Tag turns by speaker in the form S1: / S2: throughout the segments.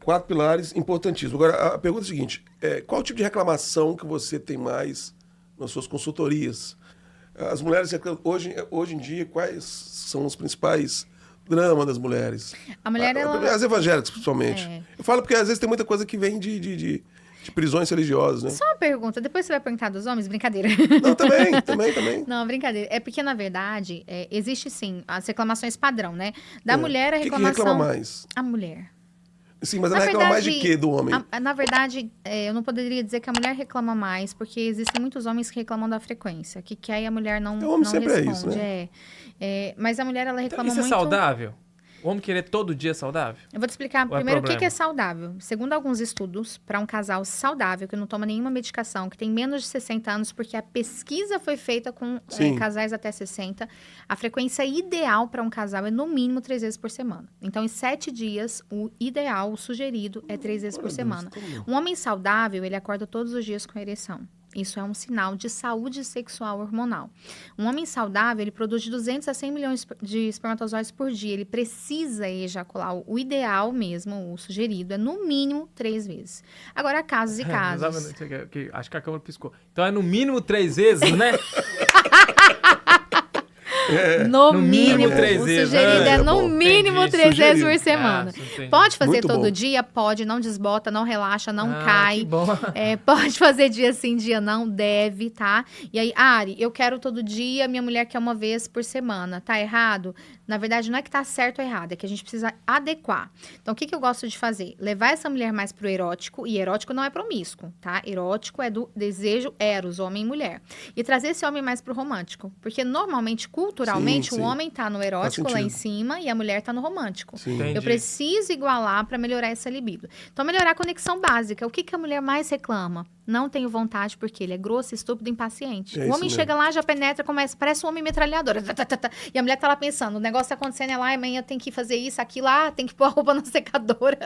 S1: 4 pilares importantíssimos. Agora, a pergunta é a seguinte, qual o tipo de reclamação que você tem mais nas suas consultorias? As mulheres, hoje em dia, quais são os principais dramas das mulheres?
S2: A mulher,
S1: as evangélicas, principalmente. Eu falo porque às vezes tem muita coisa que vem de prisões religiosas, né?
S2: Só uma pergunta, depois você vai perguntar dos homens? Brincadeira.
S1: Não, também.
S2: Não, brincadeira. É porque, na verdade, existe sim as reclamações padrão, né? Da mulher, a reclamação...
S1: Quem reclama mais?
S2: A mulher.
S1: Sim, mas ela reclama mais de quê do homem?
S2: Na verdade, eu não poderia dizer que a mulher reclama mais, porque existem muitos homens que reclamam da frequência, que quer e a mulher não responde.
S1: Sempre é isso, né?
S2: Mas a mulher, ela reclama
S3: Então, isso
S2: muito...
S3: é saudável? O homem querer todo dia saudável?
S2: Eu vou te explicar primeiro o que é saudável. Segundo alguns estudos, para um casal saudável, que não toma nenhuma medicação, que tem menos de 60 anos, porque a pesquisa foi feita com casais até 60, a frequência ideal para um casal é no mínimo 3 vezes por semana. Então, em 7 dias, o ideal, o sugerido, é 3 vezes por semana. Um homem saudável, ele acorda todos os dias com ereção. Isso é um sinal de saúde sexual hormonal. Um homem saudável, ele produz de 200 a 100 milhões de espermatozoides por dia. Ele precisa ejacular. O ideal mesmo, o sugerido, é no mínimo 3 vezes. Agora, há casos e casos.
S3: Acho que a câmera piscou. Então, é no mínimo 3 vezes, né?
S2: No mínimo
S3: 3
S2: o
S3: vezes.
S2: sugerido é no mínimo 3 vezes por semana. Pode fazer
S1: Muito
S2: todo
S1: bom.
S2: dia? Pode, não desbota, não relaxa, não
S3: Que
S2: cai.
S3: bom.
S2: Pode fazer dia sim, dia não, deve, tá? E aí, Ari, eu quero todo dia, minha mulher quer uma vez por semana. Tá errado? Na verdade, não é que tá certo ou errado, é que a gente precisa adequar. Então, o que eu gosto de fazer? Levar essa mulher mais pro erótico, e erótico não é promíscuo, tá? Erótico é do desejo eros, homem e mulher. E trazer esse homem mais pro romântico. Porque, normalmente, culturalmente, o homem tá no erótico lá em cima e a mulher tá no romântico. Eu preciso igualar para melhorar essa libido. Então, melhorar a conexão básica. O que a mulher mais reclama? Não tenho vontade porque ele é grosso, estúpido, impaciente. O homem chega lá, já penetra, começa, parece um homem metralhadora. E a mulher tá lá pensando, o negócio tá acontecendo, lá, amanhã tem que fazer isso, aquilo, tem que pôr a roupa na secadora.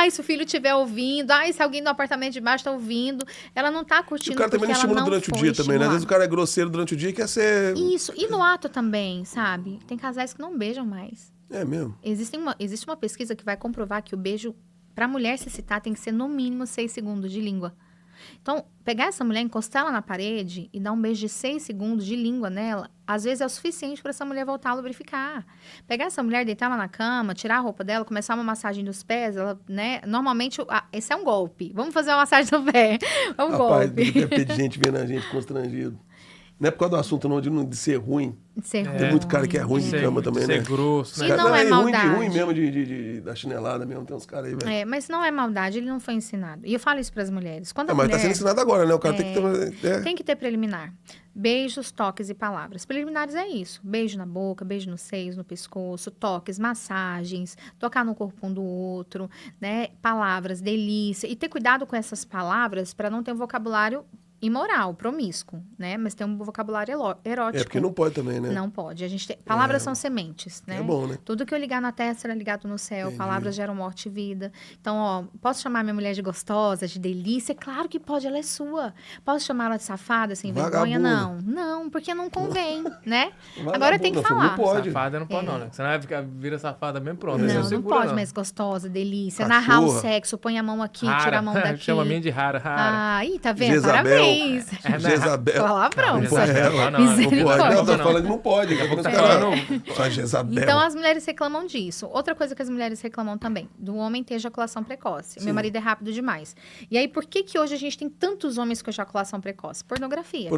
S2: Se o filho estiver ouvindo, se alguém no apartamento de baixo tá ouvindo. Ela não tá curtindo.
S1: E o cara também não estimula durante o dia também, né? Às vezes o cara é grosseiro durante o dia e quer ser...
S2: Isso, e no ato também, sabe? Tem casais que não beijam mais.
S1: É mesmo?
S2: Existe uma pesquisa que vai comprovar que o beijo, pra mulher se excitar, tem que ser no mínimo 6 segundos de língua. Então, pegar essa mulher, encostar ela na parede e dar um beijo de 6 segundos de língua nela, às vezes é o suficiente para essa mulher voltar a lubrificar. Pegar essa mulher, deitar ela na cama, tirar a roupa dela, começar uma massagem dos pés, ela, né? Normalmente, esse é um golpe. Vamos fazer uma massagem do pé. É um golpe.
S1: Deve ter gente vendo a gente constrangido. Não é por causa do assunto não, de ser ruim. Tem muito cara que é ruim de cama também, né?
S3: Ser grosso, né?
S2: E não é maldade.
S1: Ruim mesmo da chinelada mesmo, tem uns caras aí, velho.
S2: Mas não é maldade, ele não foi ensinado. E eu falo isso para as mulheres. Quando a
S1: mas
S2: mulher,
S1: tá sendo ensinado agora, né? O cara tem que ter...
S2: Tem que ter preliminar. Beijos, toques e palavras. Preliminares é isso. Beijo na boca, beijo nos seios, no pescoço, toques, massagens, tocar no corpo um do outro, né? Palavras, delícia. E ter cuidado com essas palavras para não ter um vocabulário imoral, promíscuo, né? Mas tem um vocabulário erótico.
S1: Porque não pode também, né?
S2: Não pode. A gente palavras são sementes, né?
S1: É bom, né?
S2: Tudo que eu ligar na terra será ligado no céu.
S1: Entendi.
S2: Palavras geram morte e vida. Então, posso chamar minha mulher de gostosa, de delícia? Claro que pode, ela é sua. Posso chamar ela de safada, sem vergonha? Não. Não, porque não convém, né? Agora tem que falar.
S1: Não pode.
S3: Safada não pode não, né? Senão vira safada mesmo, pronto.
S2: Não pode, mas gostosa, delícia. Narrar o sexo, põe a mão aqui, tira a mão daqui.
S3: Chama a minha de rara.
S2: Tá vendo?
S1: Jezabel.
S2: Parabéns.
S1: Jezabel.
S2: Palavrão.
S1: Não pode. Não, tá falando que não pode. Só Jezabel.
S2: Então, as mulheres reclamam disso. Outra coisa que as mulheres reclamam também, do homem ter ejaculação precoce. Meu marido é rápido demais. E aí, por que hoje a gente tem tantos homens com ejaculação precoce? Pornografia.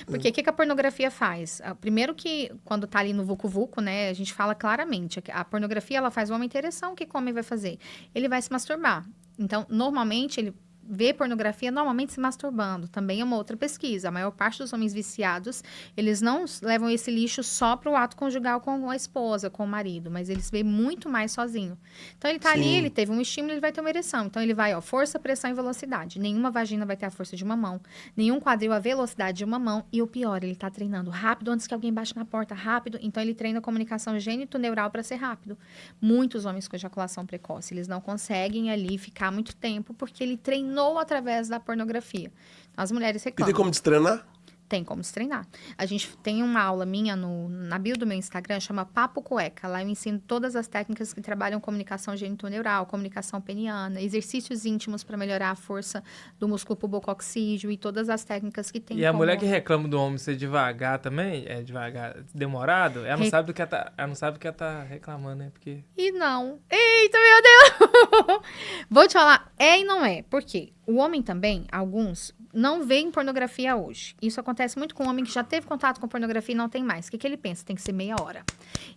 S2: Porque o que a pornografia faz? Primeiro que, quando tá ali no vucu-vucu, né, a gente fala claramente, a pornografia, ela faz o homem ter ereção. O que o homem vai fazer? Ele vai se masturbar. Então, normalmente, ele vê pornografia normalmente se masturbando. Também é uma outra pesquisa. A maior parte dos homens viciados, eles não levam esse lixo só para o ato conjugal com a esposa, com o marido, mas eles veem muito mais sozinho. Então, ele tá ali, ele teve um estímulo, ele vai ter uma ereção. Então, ele vai, força, pressão e velocidade. Nenhuma vagina vai ter a força de uma mão. Nenhum quadril a velocidade de uma mão. E o pior, ele tá treinando rápido antes que alguém baixe na porta, rápido. Então, ele treina a comunicação gênito-neural para ser rápido. Muitos homens com ejaculação precoce, eles não conseguem ali ficar muito tempo porque ele treinou através da pornografia. As mulheres reclamam.
S1: E tem como destreinar?
S2: Tem como se treinar. A gente tem uma aula minha na bio do meu Instagram, chama Papo Cueca. Lá eu ensino todas as técnicas que trabalham comunicação genitoneural, comunicação peniana, exercícios íntimos para melhorar a força do músculo pubococcígeo e todas as técnicas que tem.
S3: E a mulher que reclama do homem ser devagar também, devagar, demorado, ela não sabe do que ela tá reclamando, né? Porque...
S2: E não. Eita, meu Deus! Vou te falar, e não é. Por quê? O homem também, alguns, não veem pornografia hoje. Isso acontece muito com o homem que já teve contato com pornografia e não tem mais. O que ele pensa? Tem que ser meia hora.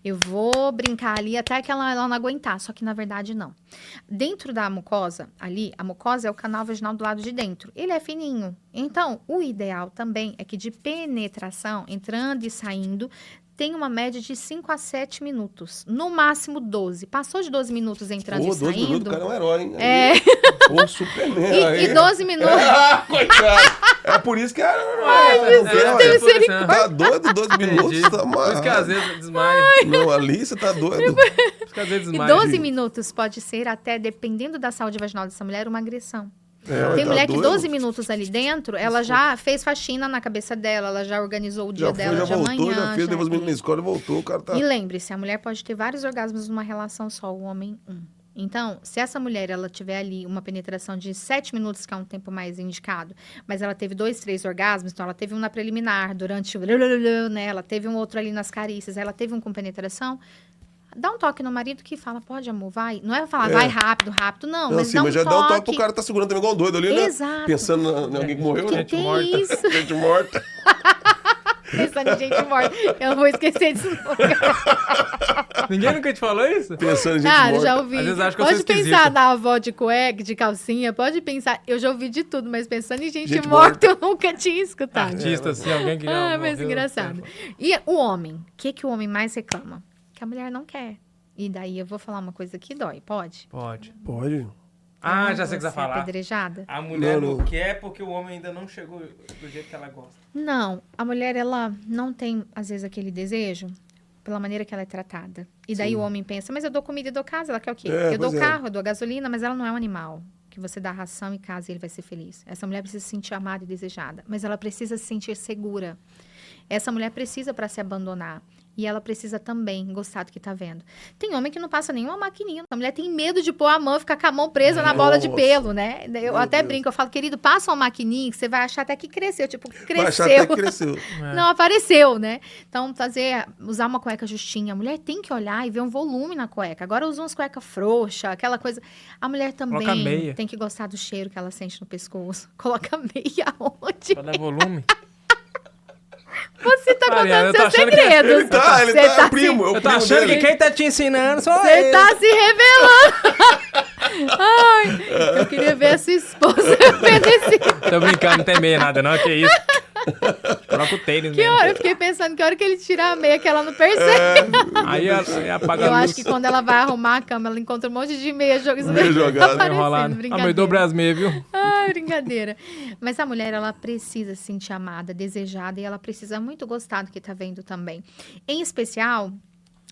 S2: Eu vou brincar ali até que ela não aguentar, só que na verdade não. Dentro da mucosa, ali, a mucosa é o canal vaginal do lado de dentro. Ele é fininho. Então, o ideal também é que de penetração, entrando e saindo, tem uma média de 5 a 7 minutos. No máximo 12. Passou de 12 minutos entrando e
S1: 12
S2: saindo...
S1: 12 minutos, o cara é um herói, hein?
S2: É...
S1: Pô, Superman.
S2: E 12 minutos...
S1: Coitado. É por isso que... Tá doido? 12 minutos? Tá
S3: por isso que às vezes desmaia.
S1: Não, ali você tá doido.
S3: Por isso que às vezes
S2: E
S3: desmaia.
S2: 12 minutos pode ser até, dependendo da saúde vaginal dessa mulher, uma agressão.
S1: É,
S2: tem
S1: tá
S2: mulher
S1: doido.
S2: que 12 minutos ali dentro, ela já fez faxina na cabeça dela, ela já organizou o dia dela de amanhã.
S1: Já fez, levou os meninos na escola e voltou, o cara tá...
S2: E lembre-se, a mulher pode ter vários orgasmos numa relação só, o homem um. Então, se essa mulher, ela tiver ali uma penetração de 7 minutos, que é um tempo mais indicado, mas ela teve 2, 3 orgasmos, então ela teve um na preliminar, durante o... né, ela teve um outro ali nas carícias, ela teve um com penetração... Dá um toque no marido que fala, pode, amor, vai. Não é falar, vai rápido, não.
S1: Não,
S2: Mas
S1: sim,
S2: dá um
S1: mas já
S2: toque.
S1: dá um toque pro cara que tá segurando também igual um doido ali, né?
S2: Exato.
S1: Pensando em alguém que morreu, né?
S2: Que
S3: morta.
S2: isso?
S1: Gente morta.
S2: Pensando em gente morta. Eu não vou esquecer disso nunca.
S3: Ninguém nunca te falou isso?
S1: Pensando em gente
S2: Cara,
S1: morta.
S2: já ouvi.
S3: Às vezes acho que eu
S2: Pode
S3: sou
S2: pensar
S3: esquisito.
S2: na avó de cueca, de calcinha, pode pensar. Eu já ouvi de tudo, mas pensando em gente
S1: Gente
S2: morta,
S1: morta.
S2: eu nunca tinha escutado.
S3: Artista, assim, alguém que já
S2: Mas
S3: morreu,
S2: engraçado. E o homem? O que o homem mais reclama? Que a mulher não quer. E daí eu vou falar uma coisa que dói, pode?
S3: Pode.
S1: Pode.
S3: Ah, já sei o que você vai
S2: Você é
S3: falar.
S2: apedrejada?
S3: A mulher
S1: Não.
S3: não quer porque o homem ainda não chegou do jeito que ela gosta.
S2: Não, a mulher, ela não tem, às vezes, aquele desejo pela maneira que ela é tratada. E daí o homem pensa, mas eu dou comida e dou casa, ela quer o quê? Eu dou carro, eu dou gasolina, mas ela não é um animal. Que você dá ração e casa e ele vai ser feliz. Essa mulher precisa se sentir amada e desejada, mas ela precisa se sentir segura. Essa mulher precisa para se abandonar. E ela precisa também gostar do que tá vendo. Tem homem que não passa nenhuma maquininha. A mulher tem medo de pôr a mão, ficar com a mão presa na bola de pelo, né? Eu até brinco, eu falo, querido, passa uma maquininha que você vai achar até que cresceu. Tipo, cresceu.
S1: Vai achar até que cresceu.
S2: Não apareceu, né? Então, usar uma cueca justinha. A mulher tem que olhar e ver um volume na cueca. Agora usa umas cuecas frouxas, aquela coisa. A mulher também tem que gostar do cheiro que ela sente no pescoço. Coloca meia onde?
S3: Pra dar volume.
S2: Você tá
S3: Mariana,
S2: contando
S3: eu tô
S2: seus
S3: achando que-
S2: segredos.
S1: Ele tá,
S2: Você
S1: é
S2: tá
S1: o primo, é o
S3: Eu tô
S1: primo
S3: achando
S1: dele.
S3: que quem tá te ensinando só
S2: Você
S3: ele.
S2: tá se revelando. Ai, eu queria ver a sua esposa vendo esse...
S3: Tô brincando, não tem meia nada não, que isso. Coloca o tênis
S2: Que
S3: mesmo.
S2: hora? Eu fiquei pensando que hora que ele tirar a meia que ela não percebe.
S3: Aí apaga
S2: Eu
S3: a luz.
S2: acho que quando ela vai arrumar a cama, ela encontra um monte de meia jogada.
S1: Meia jogada,
S2: aparecendo,
S3: enrolado. A
S2: brincadeira.
S3: mãe dobra as meias, viu?
S2: Ai, brincadeira. Mas a mulher, ela precisa se sentir amada, desejada, e ela precisa muito gostar do que tá vendo também. Em especial,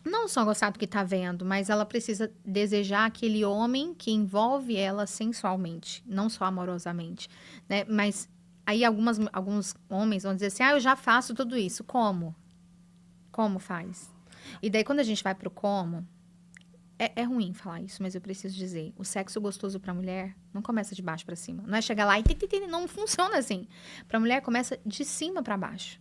S2: não só gostar do que tá vendo, mas ela precisa desejar aquele homem que envolve ela sensualmente, não só amorosamente, né? Mas aí alguns homens vão dizer assim, eu já faço tudo isso. Como? Como faz? E daí, quando a gente vai pro como, é ruim falar isso, mas eu preciso dizer. O sexo gostoso pra mulher não começa de baixo pra cima. Não é chegar lá e... Não funciona assim. Pra mulher, começa de cima pra baixo.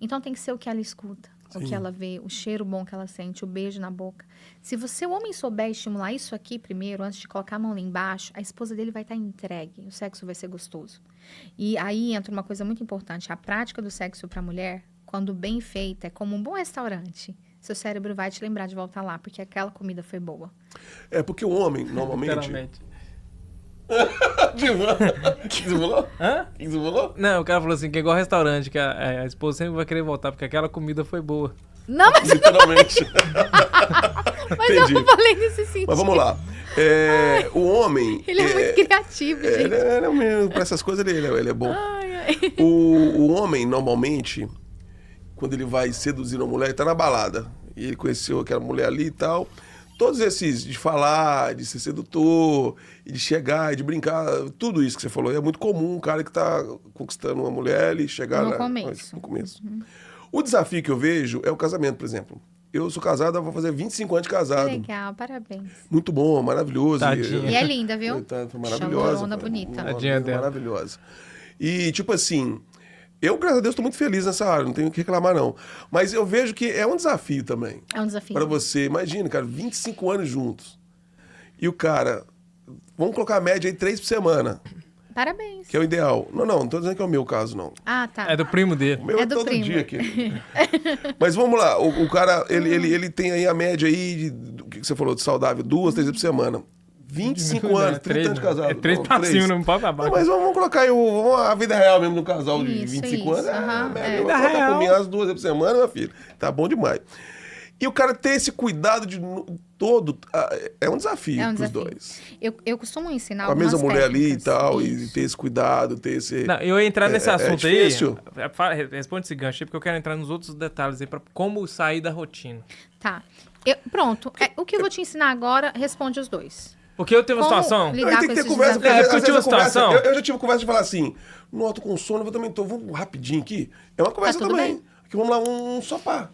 S2: Então, tem que ser o que ela escuta, o que ela vê, o cheiro bom que ela sente, o beijo na boca. Se o homem souber estimular isso aqui primeiro, antes de colocar a mão lá embaixo, a esposa dele vai estar entregue. O sexo vai ser gostoso. E aí entra uma coisa muito importante. A prática do sexo pra mulher, quando bem feita, é como um bom restaurante. Seu cérebro vai te lembrar de voltar lá, porque aquela comida foi boa.
S1: É porque o homem, normalmente...
S3: Literalmente.
S1: Desenvolou?
S3: Hã?
S1: Desenvolou?
S3: Não, o cara falou assim, que é igual restaurante, que a esposa sempre vai querer voltar, porque aquela comida foi boa.
S2: Não, mas,
S1: Literalmente.
S2: mas eu
S1: Entendi.
S2: não falei nesse sentido.
S1: Mas vamos lá. O homem...
S2: Ele é muito criativo, gente.
S1: Ele é mesmo, pra essas coisas ele é bom.
S2: Ai, ai.
S1: O homem, normalmente, quando ele vai seduzir uma mulher, ele tá na balada. E ele conheceu aquela mulher ali e tal. todos esses de falar, de ser sedutor, e de chegar, e de brincar, tudo isso que você falou, é muito comum um cara que tá conquistando uma mulher e chegar
S2: No começo.
S1: no começo. O desafio que eu vejo é o casamento, por exemplo. Eu sou casado, vou fazer 25 anos de casado.
S2: Legal, parabéns.
S1: Muito bom, maravilhoso.
S3: Tadinha.
S2: E é linda, viu?
S1: Foi maravilhosa.
S2: Chorona bonita.
S3: Tadinha dela.
S1: Maravilhosa. E, tipo assim, eu, graças a Deus, estou muito feliz nessa área, não tenho o que reclamar, não. Mas eu vejo que é um desafio também.
S2: É um desafio.
S1: Para você. Imagina, cara, 25 anos juntos. E o cara, vamos colocar a média aí 3 por semana,
S2: Parabéns.
S1: que é o ideal. Não tô dizendo que é o meu caso, não.
S2: Ah, tá.
S3: É do primo dele.
S1: O meu
S2: É do
S1: todo
S2: primo.
S1: dia aqui. Mas vamos lá, o cara, ele tem aí a média aí, do que você falou, de saudável, 2, 3 vezes por semana. 25 anos, 30 anos de casado.
S3: É 3
S1: Não,
S3: pra
S1: 3.
S3: cima, não pode pra
S1: Não,
S3: baixo.
S1: mas vamos colocar aí a vida real mesmo do casal de
S2: Isso,
S1: 25
S2: isso,
S1: anos.
S2: aham,
S1: Média,
S2: é.
S1: eu vou
S3: Vida
S1: colocar
S3: real.
S1: por mim as 2 vezes por semana, meu filho. Tá bom demais. E o cara ter esse cuidado de todo, é um desafio
S2: É um
S1: pros
S2: desafio.
S1: dois.
S2: Eu costumo ensinar
S1: Com a mesma
S2: algumas
S1: mulher ali e
S2: técnicas.
S1: tal, e
S2: Isso.
S1: ter esse cuidado, ter esse...
S3: Não, eu ia entrar nesse assunto aí.
S1: difícil.
S3: Responde esse gancho aí, porque eu quero entrar nos outros detalhes aí pra como sair da rotina.
S2: Tá. Pronto. O que eu vou te ensinar agora, responde os dois.
S3: Porque eu tenho uma
S2: Como
S3: situação.
S2: lidar
S1: Aí tem
S2: com
S1: que ter
S2: esses
S1: conversa, porque
S2: desafios.
S1: às vezes
S3: eu tive
S1: a conversa...
S3: uma situação-
S1: Eu já tive conversa de falar assim, não, eu tô com sono, eu também tô, vamos rapidinho aqui. É uma conversa
S2: tudo
S1: também.
S2: bem.
S1: Aqui vamos lá, um sopar.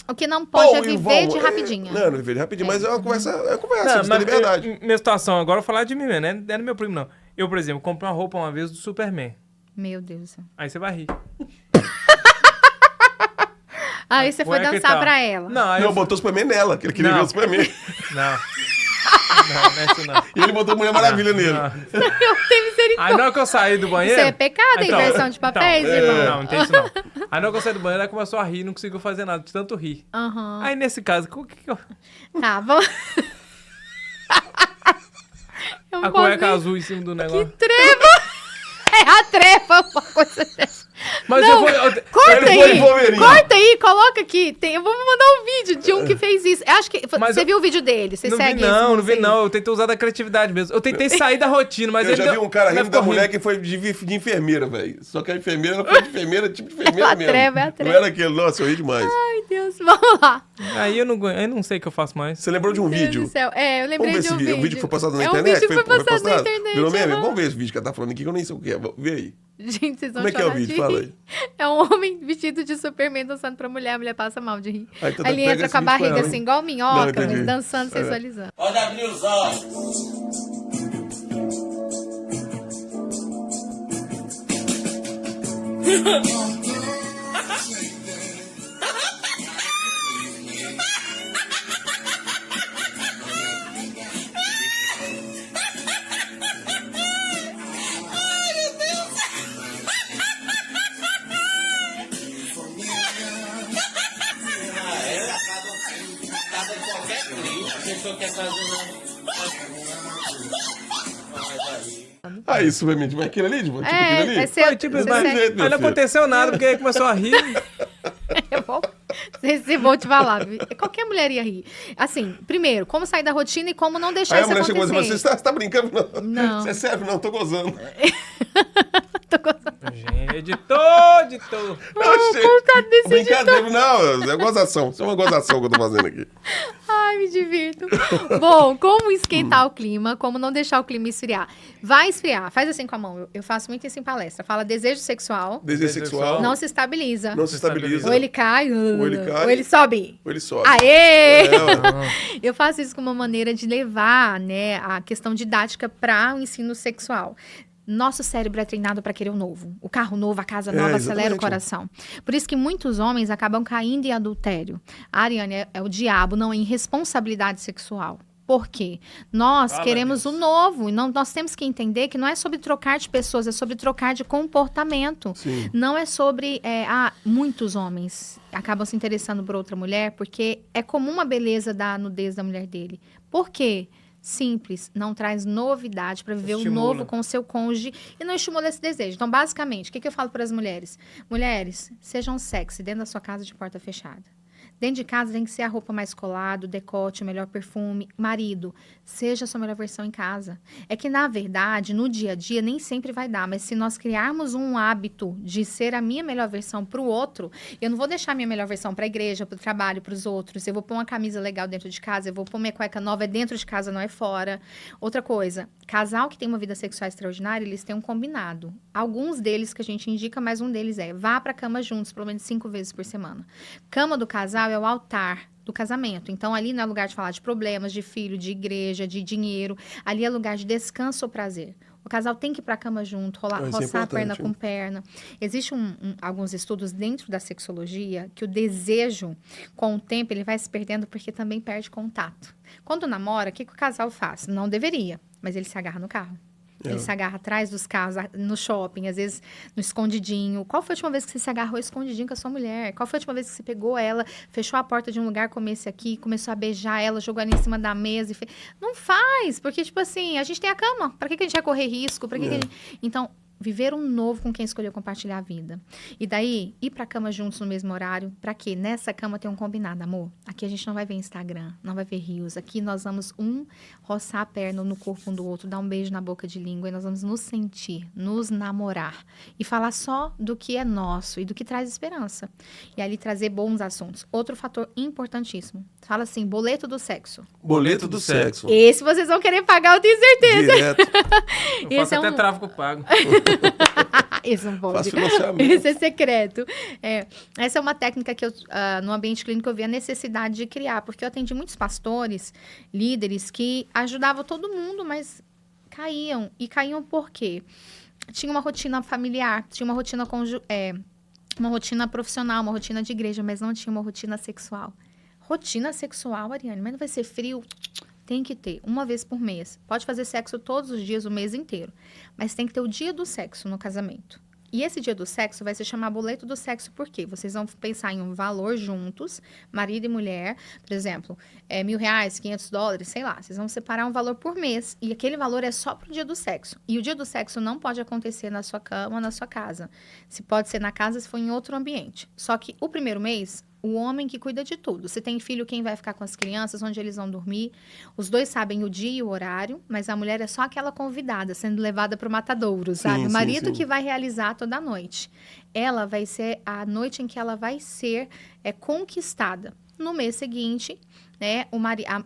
S2: O que não pode é
S1: Ou
S2: viver
S1: vamos,
S2: de rapidinho.
S1: Não, viver de rapidinho, mas é uma conversa,
S3: Não,
S1: você tem liberdade.
S3: minha situação, agora eu vou falar de mim mesmo, né? Não é do meu primo, não. Eu, por exemplo, comprei uma roupa uma vez do Superman.
S2: Meu Deus do céu.
S3: Aí você vai rir.
S2: Aí você foi
S3: Cueca e
S2: dançar
S3: tal.
S2: pra ela.
S3: Não, aí
S1: Não,
S3: eu...
S1: botou o Superman nela, que ele queria
S3: Não.
S1: ver o Superman.
S3: Não. Não é isso não.
S1: E ele botou Mulher Maravilha nele.
S3: Não.
S2: Eu tenho misericórdia.
S3: Aí na hora que eu saí do banheiro...
S2: Isso é pecado,
S3: Então,
S2: inversão de papéis,
S3: então,
S2: irmão.
S3: não tem isso não. Aí na hora que eu saí do banheiro, ela começou a rir, não conseguiu fazer nada, de tanto rir.
S2: Aham.
S3: Aí nesse caso, o que eu...
S2: Tá, vamos... Eu
S3: A
S2: não
S3: cueca
S2: posso
S3: azul em cima do negócio.
S2: nem... Treva! É a treva, uma coisa dessa.
S3: Mas
S2: Não, Corta
S1: Ele foi
S2: aí,
S1: Wolverine.
S2: corta aí, coloca aqui. Eu vou mandar um vídeo de um que fez isso. Eu acho que
S3: Mas
S2: você
S3: eu-
S2: viu o vídeo dele, você
S3: Não vi
S2: segue
S3: não,
S2: isso,
S3: não vi
S2: sei.
S3: não. Eu tentei usar da criatividade mesmo. Eu tentei sair da rotina, mas
S1: Eu
S3: ele
S1: já vi
S3: deu-
S1: um cara
S3: mas
S1: rindo da
S3: ficou
S1: mulher
S3: rindo.
S1: que foi de enfermeira, velho. Só que a enfermeira não foi de enfermeira, tipo de enfermeira
S2: A
S1: mesmo.
S2: treva, é a
S1: Não
S2: treva.
S1: era aquele, nossa, eu ri demais.
S2: Ai, Deus, vamos lá.
S3: Aí eu não sei o que eu faço mais.
S1: Você lembrou de um
S2: Deus
S1: vídeo?
S2: do céu. É, eu lembrei
S1: Vamos ver
S2: de um
S1: esse vídeo.
S2: vídeo.
S1: O vídeo que foi passado na
S2: É
S1: internet?
S2: um vídeo que foi passado na internet.
S1: Virou meme?
S2: aham.
S1: Vamos ver esse vídeo que ela tá falando aqui, que eu nem sei o que é. Vê aí.
S2: Gente, vocês vão
S1: Como é que é o
S2: chorar
S1: vídeo?
S2: de
S1: Fala
S2: rir.
S1: aí.
S2: É um homem vestido de Superman dançando pra mulher, a mulher passa mal de rir.
S1: Aí, então,
S2: Aí ele
S1: pega
S2: entra
S1: esse
S2: com a
S1: vídeo com
S2: barriga
S1: ela,
S2: assim,
S1: hein?
S2: igual minhoca,
S1: Não, entendi.
S2: mas dançando,
S1: É.
S2: sensualizando.
S4: Pode abrir os olhos. Cada qualquer cliente, a pessoa quer fazer
S1: Ah, isso, Superman, tipo aquilo ali? Tipo aquilo ali?
S2: vai ser...
S3: Foi, tipo,
S2: você
S3: mas-
S2: segue-
S1: jeito, meu
S3: aí não
S1: filho.
S3: aconteceu nada, porque aí começou a rir.
S2: Eu vou te falar. Qualquer mulher ia rir. Assim, primeiro, como sair da rotina e como não deixar
S1: Aí a
S2: isso
S1: mulher chegou
S2: acontecer.
S1: e falou, você tá brincando? Não.
S2: Não.
S1: Você é sério? Não, tô gozando.
S2: Tô gostando.
S3: Gente, editor.
S1: Oxê,
S2: desse
S1: brincadeira, não, é gozação. Isso é uma gozação que eu tô fazendo aqui.
S2: Ai, me divirto. Bom, como esquentar o clima, como não deixar o clima esfriar. Vai esfriar, faz assim com a mão. Eu faço muito isso em palestra. Fala desejo sexual,
S1: Desejo sexual
S2: não se estabiliza.
S1: não se estabiliza.
S2: Ou ele cai, ou ele sobe.
S1: Ou ele sobe.
S2: Aê!
S1: É, ué.
S2: Eu faço isso como uma maneira de levar, né, a questão didática para o ensino sexual. Nosso cérebro é treinado para querer o novo. O carro novo, a casa nova, acelera o
S1: exatamente.
S2: coração. Por isso que muitos homens acabam caindo em adultério. A Ariane é o diabo, não é irresponsabilidade sexual. Por quê? Nós
S3: Fala
S2: queremos
S3: disso.
S2: o novo. E nós temos que entender que não é sobre trocar de pessoas, é sobre trocar de comportamento.
S1: Sim.
S2: Não é sobre... muitos homens acabam se interessando por outra mulher porque é comum a beleza da nudez da mulher dele. Por quê? Simples, não traz novidade para viver
S3: Estimula.
S2: o novo com o seu cônjuge e não estimula esse desejo. Então, basicamente, o que eu falo para as mulheres? Mulheres, sejam sexy dentro da sua casa de porta fechada. Dentro de casa tem que ser a roupa mais colada, o decote, o melhor perfume. Marido, seja a sua melhor versão em casa. É que, na verdade, no dia a dia, nem sempre vai dar. Mas se nós criarmos um hábito de ser a minha melhor versão para o outro, eu não vou deixar a minha melhor versão para a igreja, para o trabalho, para os outros. Eu vou pôr uma camisa legal dentro de casa, eu vou pôr minha cueca nova, é dentro de casa, não é fora. Outra coisa, casal que tem uma vida sexual extraordinária, eles têm um combinado. Alguns deles que a gente indica, mas um deles é, vá para a cama juntos, pelo menos 5 vezes por semana. Cama do casal é o altar do casamento. Então, ali não é lugar de falar de problemas, de filho, de igreja, de dinheiro. Ali é lugar de descanso ou prazer. O casal tem que ir para a cama junto, roçar a perna com perna. Existem alguns estudos dentro da sexologia que o desejo, com o tempo, ele vai se perdendo porque também perde contato. Quando namora, o que o casal faz? Não deveria, mas ele se agarra no carro. Ele se agarra atrás dos carros, no shopping, às vezes no escondidinho. Qual foi a última vez que você se agarrou escondidinho com a sua mulher? Qual foi a última vez que você pegou ela, fechou a porta de um lugar, como esse aqui, começou a beijar ela, jogou ela em cima da mesa? Não faz, porque, tipo assim, a gente tem a cama. Pra que a gente vai correr risco? Pra que a gente... Então, viver um novo com quem escolheu compartilhar a vida. E daí, ir pra cama juntos no mesmo horário. Pra quê? Nessa cama tem um combinado, amor. Aqui a gente não vai ver Instagram, não vai ver Reels. Aqui nós vamos roçar a perna no corpo um do outro, dar um beijo na boca de língua e nós vamos nos sentir, nos namorar. E falar só do que é nosso e do que traz esperança. E ali trazer bons assuntos. Outro fator importantíssimo. Fala assim, boleto do sexo.
S1: Boleto do sexo.
S2: Esse vocês vão querer pagar, eu tenho certeza.
S1: Direto.
S3: Eu faço até tráfico pago.
S2: Esse não pode.
S1: Faço financiamento.
S2: Esse é secreto. Essa é uma técnica que eu, no ambiente clínico, eu vi a necessidade de criar, porque eu atendi muitos pastores, líderes, que ajudavam todo mundo, mas caíam. E caíam por quê? Tinha uma rotina familiar, tinha uma rotina uma rotina profissional, uma rotina de igreja, mas não tinha uma rotina sexual. Rotina sexual, Ariane, mas não vai ser frio? Tem que ter, uma vez por mês. Pode fazer sexo todos os dias, o mês inteiro. Mas tem que ter o dia do sexo no casamento. E esse dia do sexo vai se chamar boleto do sexo, por quê? Vocês vão pensar em um valor juntos, marido e mulher. Por exemplo, R$1.000, $500, sei lá. Vocês vão separar um valor por mês. E aquele valor é só pro dia do sexo. E o dia do sexo não pode acontecer na sua cama, na sua casa. Se pode ser na casa, se for em outro ambiente. Só que o primeiro mês... O homem que cuida de tudo. Se tem filho, quem vai ficar com as crianças, onde eles vão dormir. Os dois sabem o dia e o horário, mas a mulher é só aquela convidada, sendo levada para o matadouro, sabe? O marido que vai realizar toda a noite. Ela vai ser a noite em que ela vai ser conquistada. No mês seguinte, né,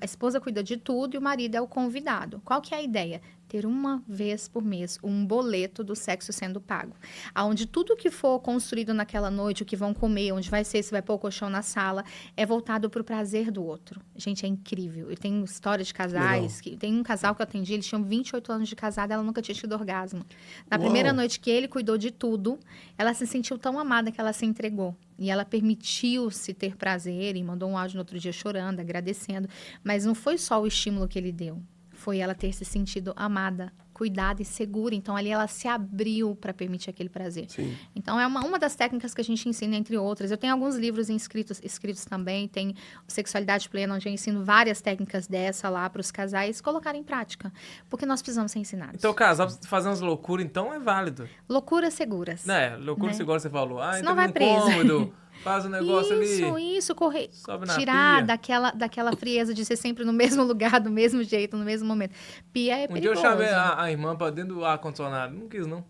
S2: a esposa cuida de tudo e o marido é o convidado. Qual que é a ideia? Ter uma vez por mês um boleto do sexo sendo pago. Onde tudo que for construído naquela noite, o que vão comer, onde vai ser, se vai pôr o colchão na sala, é voltado para o prazer do outro. Gente, é incrível. Eu tenho história de casais, tem um casal que eu atendi, eles tinham 28 anos de casado, ela nunca tinha tido orgasmo. Na primeira noite que ele cuidou de tudo, ela se sentiu tão amada que ela se entregou. E ela permitiu-se ter prazer e mandou um áudio no outro dia chorando, agradecendo. Mas não foi só o estímulo que ele deu. Foi ela ter se sentido amada, cuidada e segura. Então, ali ela se abriu para permitir aquele prazer.
S1: Sim.
S2: Então, é uma das técnicas que a gente ensina, entre outras. Eu tenho alguns livros escritos também. Tem Sexualidade Plena, onde eu ensino várias técnicas dessa lá para os casais colocarem em prática. Porque nós precisamos ser ensinados.
S3: Então, o casal fazer umas loucuras, então, é válido.
S2: Loucuras seguras.
S3: Loucura segura, você falou.
S2: Senão vai preso.
S3: Incômodo. Faz um negócio ali.
S2: Isso, correr.
S3: Tirar
S2: daquela frieza de ser sempre no mesmo lugar, do mesmo jeito, no mesmo momento. Pia é perigoso.
S3: Dia eu chamei a irmã pra dentro do ar-condicionado. Não quis, não.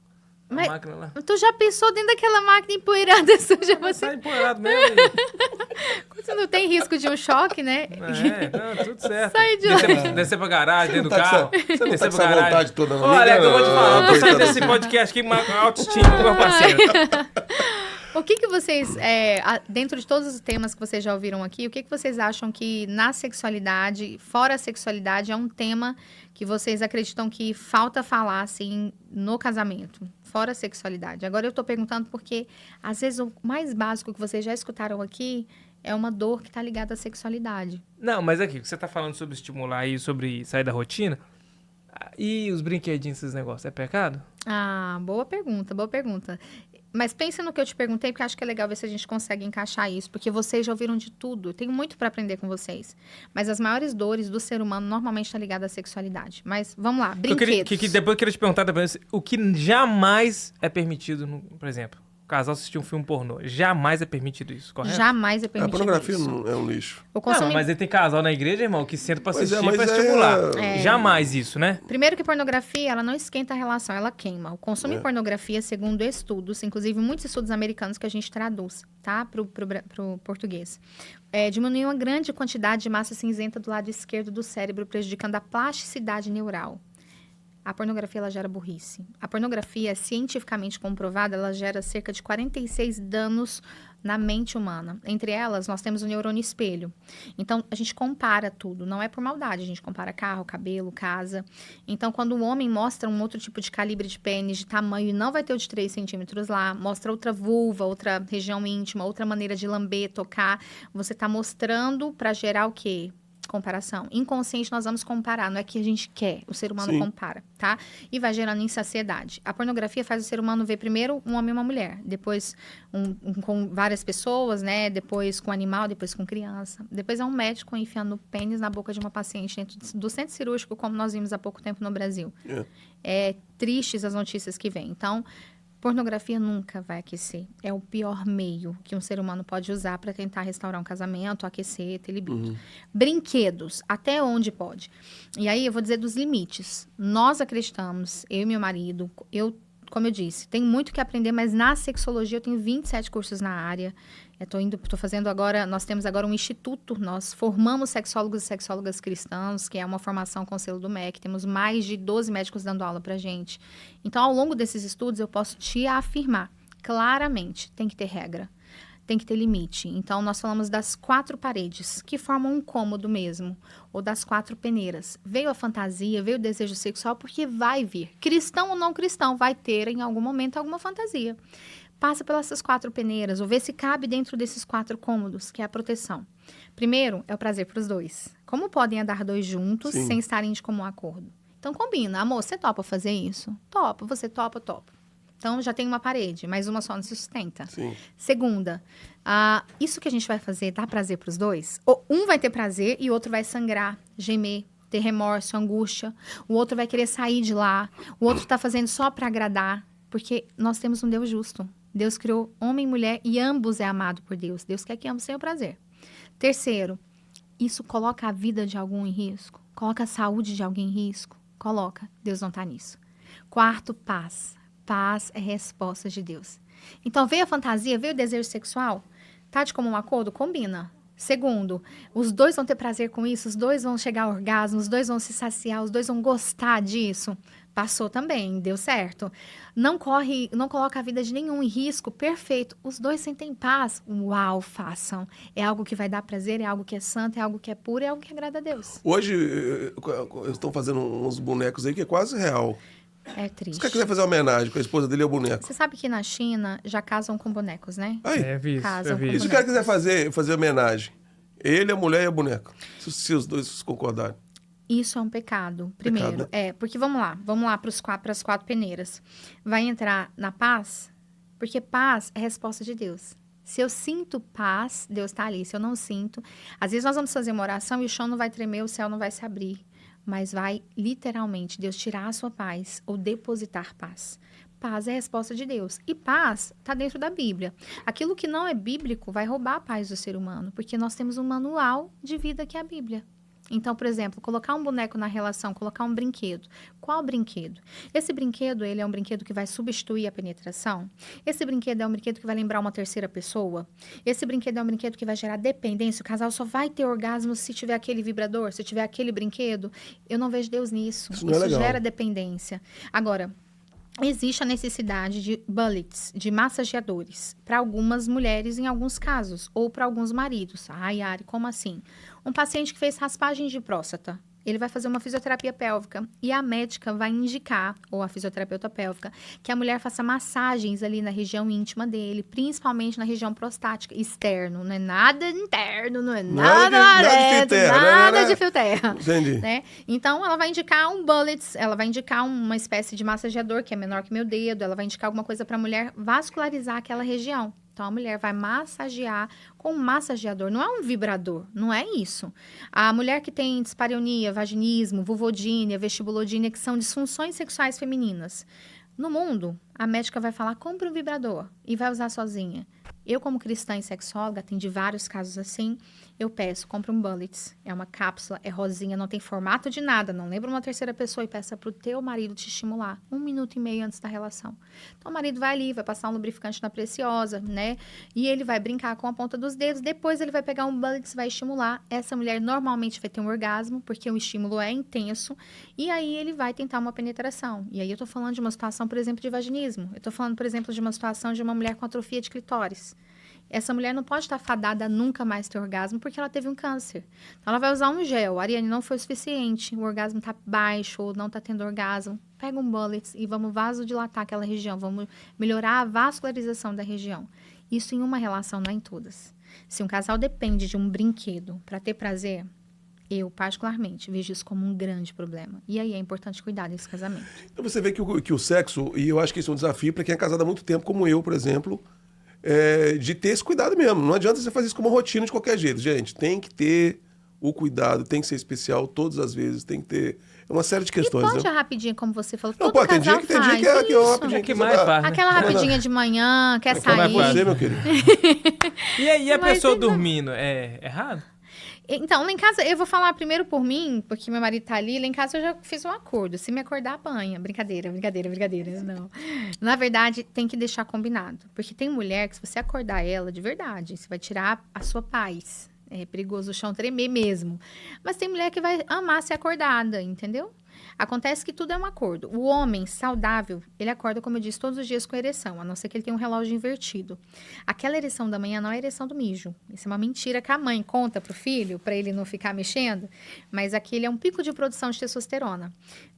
S2: Mas
S3: máquina lá.
S2: Tu já pensou dentro daquela máquina empoeirada suja?
S3: Sai empoeirado mesmo.
S2: Você não tem risco de um choque, né?
S3: Não, tudo certo.
S2: Sai de lá.
S3: Descer pra garagem, dentro do carro.
S1: Você não tá com essa
S3: garagem.
S1: vontade toda, não?
S3: Olha, eu vou te falar. Eu tô saindo desse podcast aqui, autoestima, meu parceiro.
S2: O que vocês, dentro de todos os temas que vocês já ouviram aqui, o que vocês acham que na sexualidade, fora a sexualidade, é um tema que vocês acreditam que falta falar, assim, no casamento? Fora a sexualidade. Agora eu tô perguntando porque, às vezes, o mais básico que vocês já escutaram aqui é uma dor que tá ligada à sexualidade.
S3: Não, mas aqui, você tá falando sobre estimular e sobre sair da rotina, e os brinquedinhos, esses negócios, é pecado?
S2: Ah, boa pergunta, boa pergunta. Mas pensa no que eu te perguntei, porque acho que é legal ver se a gente consegue encaixar isso, porque vocês já ouviram de tudo. Eu tenho muito para aprender com vocês. Mas as maiores dores do ser humano normalmente estão ligadas à sexualidade. Mas vamos lá, brinquedos.
S3: Depois eu queria te perguntar também o que jamais é permitido, por exemplo, o casal assistir um filme pornô. Jamais é permitido isso, correto?
S2: Jamais é
S1: A
S2: permitido
S1: pornografia
S2: isso.
S1: não é um lixo.
S2: O consumo...
S3: Não, mas aí tem casal na igreja, irmão, que senta pra
S1: Pois é,
S3: assistir
S1: mas
S3: vestibular.
S2: É.
S3: Jamais isso, né?
S2: Primeiro que pornografia, ela não esquenta a relação, ela queima. O consumo
S1: É.
S2: em pornografia, segundo estudos, inclusive muitos estudos americanos que a gente traduz, tá? Pro português. Diminui uma grande quantidade de massa cinzenta do lado esquerdo do cérebro, prejudicando a plasticidade neural. A pornografia, ela gera burrice. A pornografia, cientificamente comprovada, ela gera cerca de 46 danos na mente humana. Entre elas, nós temos o neurônio espelho. Então, a gente compara tudo. Não é por maldade. A gente compara carro, cabelo, casa. Então, quando o homem mostra um outro tipo de calibre de pênis, de tamanho, e não vai ter o de 3 centímetros lá, mostra outra vulva, outra região íntima, outra maneira de lamber, tocar, você está mostrando para gerar o quê? Comparação. Inconsciente, nós vamos comparar. Não é que a gente quer. O ser humano
S1: Sim.
S2: compara, tá? E vai gerando insaciedade. A pornografia faz o ser humano ver primeiro um homem e uma mulher. Depois com várias pessoas, né? Depois com animal, depois com criança. Depois é um médico enfiando pênis na boca de uma paciente dentro do centro cirúrgico, como nós vimos há pouco tempo no Brasil. É tristes as notícias que vêm. Então, pornografia nunca vai aquecer. É o pior meio que um ser humano pode usar para tentar restaurar um casamento, aquecer, ter libido. Brinquedos, até onde pode. E aí eu vou dizer dos limites. Nós acreditamos, eu e meu marido, como eu disse, tenho muito que aprender, mas na sexologia eu tenho 27 cursos na área. Tô fazendo agora, nós temos agora um instituto, nós formamos sexólogos e sexólogas cristãos, que é uma formação com selo do MEC, temos mais de 12 médicos dando aula pra gente. Então, ao longo desses estudos, eu posso te afirmar, claramente, tem que ter regra, tem que ter limite. Então, nós falamos das 4 paredes, que formam um cômodo mesmo, ou das 4 peneiras. Veio a fantasia, veio o desejo sexual, porque vai vir. Cristão ou não cristão, vai ter em algum momento alguma fantasia. Passa pelas 4 peneiras, ou vê se cabe dentro desses 4 cômodos, que é a proteção. Primeiro, é o prazer para os dois. Como podem andar 2 juntos,
S1: Sim.
S2: sem estarem de comum acordo? Então, combina. Amor, você topa fazer isso? Topa. Você topa, topa. Então, já tem uma parede, mas uma só não se sustenta.
S1: Sim.
S2: Segunda, isso que a gente vai fazer dá prazer para os dois? Ou um vai ter prazer e o outro vai sangrar, gemer, ter remorso, angústia. O outro vai querer sair de lá. O outro está fazendo só para agradar. Porque nós temos um Deus justo. Deus criou homem e mulher e ambos é amado por Deus. Deus quer que ambos tenham prazer. Terceiro, isso coloca a vida de algum em risco? Coloca a saúde de alguém em risco? Coloca. Deus não está nisso. Quarto, paz. Paz é resposta de Deus. Então, veio a fantasia, veio o desejo sexual? Tá de comum acordo? Combina. Segundo, os dois vão ter prazer com isso, os dois vão chegar ao orgasmo, os dois vão se saciar, os dois vão gostar disso. Passou também, deu certo. Não coloca a vida de nenhum em risco, perfeito. Os dois sentem paz. Uau, façam. É algo que vai dar prazer, é algo que é santo, é algo que é puro, é algo que agrada a Deus.
S1: Hoje, estão fazendo uns bonecos aí que é quase real.
S2: É triste.
S1: Se o cara quiser fazer uma homenagem com a esposa dele, é o boneco.
S2: Você sabe que na China já casam com bonecos, né?
S1: Aí,
S3: Vi isso,
S2: Casam
S3: eu vi
S2: com
S1: e
S3: isso.
S1: se o cara quiser fazer homenagem? Ele, a mulher e o boneco. Se os dois concordarem.
S2: Isso é um pecado, primeiro.
S1: Pecado,
S2: Porque vamos lá para as 4 peneiras. Vai entrar na paz, porque paz é resposta de Deus. Se eu sinto paz, Deus está ali. Se eu não sinto, às vezes nós vamos fazer uma oração e o chão não vai tremer, o céu não vai se abrir. Mas vai, literalmente, Deus tirar a sua paz ou depositar paz. Paz é a resposta de Deus. E paz está dentro da Bíblia. Aquilo que não é bíblico vai roubar a paz do ser humano, porque nós temos um manual de vida que é a Bíblia. Então, por exemplo, colocar um boneco na relação, colocar um brinquedo. Qual brinquedo? Esse brinquedo, ele é um brinquedo que vai substituir a penetração? Esse brinquedo é um brinquedo que vai lembrar uma terceira pessoa? Esse brinquedo é um brinquedo que vai gerar dependência? O casal só vai ter orgasmo se tiver aquele vibrador, se tiver aquele brinquedo? Eu não vejo Deus nisso.
S1: Isso não é legal.
S2: Gera dependência. Agora, existe a necessidade de bullets, de massageadores, para algumas mulheres em alguns casos, ou para alguns maridos. Ai, Ari, como assim? Um paciente que fez raspagem de próstata, ele vai fazer uma fisioterapia pélvica e a médica vai indicar, ou a fisioterapeuta pélvica, que a mulher faça massagens ali na região íntima dele, principalmente na região prostática, externo, não é nada interno, não é nada
S1: nada
S2: de fio terra.
S1: Entendi.
S2: Né? Então, ela vai indicar um bullets, ela vai indicar uma espécie de massageador que é menor que meu dedo, ela vai indicar alguma coisa para a mulher vascularizar aquela região. Então, a mulher vai massagear com um massageador. Não é um vibrador, não é isso. A mulher que tem dispareunia, vaginismo, vulvodínia, vestibulodínia, que são disfunções sexuais femininas. No mundo, a médica vai falar, compra um vibrador e vai usar sozinha. Eu, como cristã e sexóloga, atendi vários casos assim, eu peço, compra um Bullets, é uma cápsula, é rosinha, não tem formato de nada, não lembra uma terceira pessoa e peça pro teu marido te estimular 1 minuto e meio antes da relação. Então, o marido vai ali, vai passar um lubrificante na Preciosa, né? E ele vai brincar com a ponta dos dedos, depois ele vai pegar um Bullets, vai estimular. Essa mulher normalmente vai ter um orgasmo, porque o estímulo é intenso, e aí ele vai tentar uma penetração. E aí eu tô falando de uma situação, por exemplo, de vaginismo. Eu tô falando, por exemplo, de uma situação de uma mulher com atrofia de clitóris. Essa mulher não pode estar fadada a nunca mais ter orgasmo porque ela teve um câncer. Então, ela vai usar um gel. Ariane, não foi o suficiente. O orgasmo está baixo ou não está tendo orgasmo. Pega um Bullets e vamos vasodilatar aquela região. Vamos melhorar a vascularização da região. Isso em uma relação, não em todas. Se um casal depende de um brinquedo para ter prazer, eu, particularmente, vejo isso como um grande problema. E aí é importante cuidar desse casamento.
S1: Então, você vê que o sexo, e eu acho que isso é um desafio para quem é casado há muito tempo, como eu, por exemplo, de ter esse cuidado mesmo. Não adianta você fazer isso como rotina de qualquer jeito. Gente, tem que ter o cuidado, tem que ser especial todas as vezes, tem que ter uma série de questões.
S2: E pode a rapidinha, como você falou,
S1: não,
S2: todo
S1: pode,
S2: casal
S1: tem dia que é uma rapidinha
S3: que mais faz, né?
S2: Aquela rapidinha de manhã, quer sair.
S1: Você, meu querido.
S3: E aí, a
S2: Mas
S3: pessoa
S2: então-
S3: dormindo, é errado?
S2: Então, lá em casa, eu vou falar primeiro por mim, porque meu marido tá ali. Lá em casa eu já fiz um acordo. Se me acordar, apanha. Brincadeira. Não. Na verdade, tem que deixar combinado. Porque tem mulher que, se você acordar ela de verdade, você vai tirar a sua paz. É perigoso o chão tremer mesmo. Mas tem mulher que vai amar ser acordada, entendeu? Acontece que tudo é um acordo. O homem saudável, ele acorda, como eu disse, todos os dias com ereção, a não ser que ele tenha um relógio invertido. Aquela ereção da manhã não é a ereção do mijo. Isso é uma mentira que a mãe conta pro filho, para ele não ficar mexendo, mas aquele é um pico de produção de testosterona.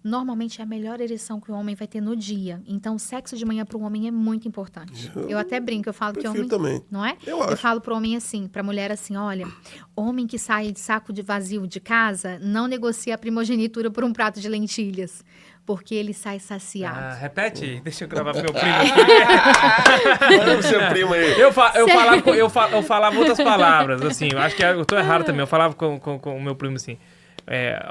S2: Normalmente é a melhor ereção que o homem vai ter no dia. Então, o sexo de manhã para o homem é muito importante. Eu até brinco, eu falo que homem...
S1: também.
S2: Não é?
S1: Eu acho.
S2: falo pro homem assim, pra mulher assim, olha, homem que sai de saco de vazio de casa não negocia a primogenitura por um prato de lentilhas, porque ele sai saciado.
S3: Ah, repete, deixa eu gravar pro meu primo aqui.
S1: Manda pro seu primo aí.
S3: Eu falava outras palavras, assim, eu acho que eu tô errado também, eu falava com o meu primo assim,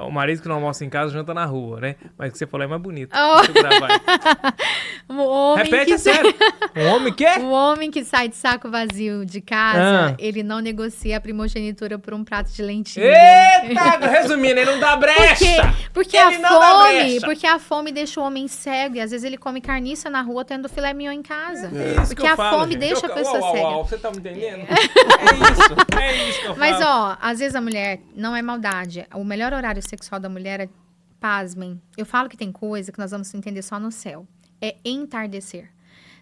S3: o marido que não almoça em casa janta na rua, né? Mas o que você falou é mais bonito.
S2: Oh.
S3: Deixa eu gravar aí.
S2: O homem
S3: Repete,
S2: que
S3: é sério. Um homem que é?
S2: O homem que sai de saco vazio de casa, ele não negocia a primogenitura por um prato de lentilha.
S3: Eita, resumindo, ele não dá brecha.
S2: Porque
S3: Ele não dá brecha.
S2: porque a fome deixa o homem cego. E às vezes ele come carniça na rua tendo filé mignon em casa.
S3: É isso
S2: Porque
S3: que eu
S2: a
S3: falo,
S2: fome
S3: gente.
S2: deixa a pessoa cega.
S3: Você tá me entendendo? É isso que eu falo.
S2: Mas, ó, às vezes a mulher, não é maldade. O melhor horário sexual da mulher é, pasmem, eu falo que tem coisa que nós vamos entender só no céu. É entardecer.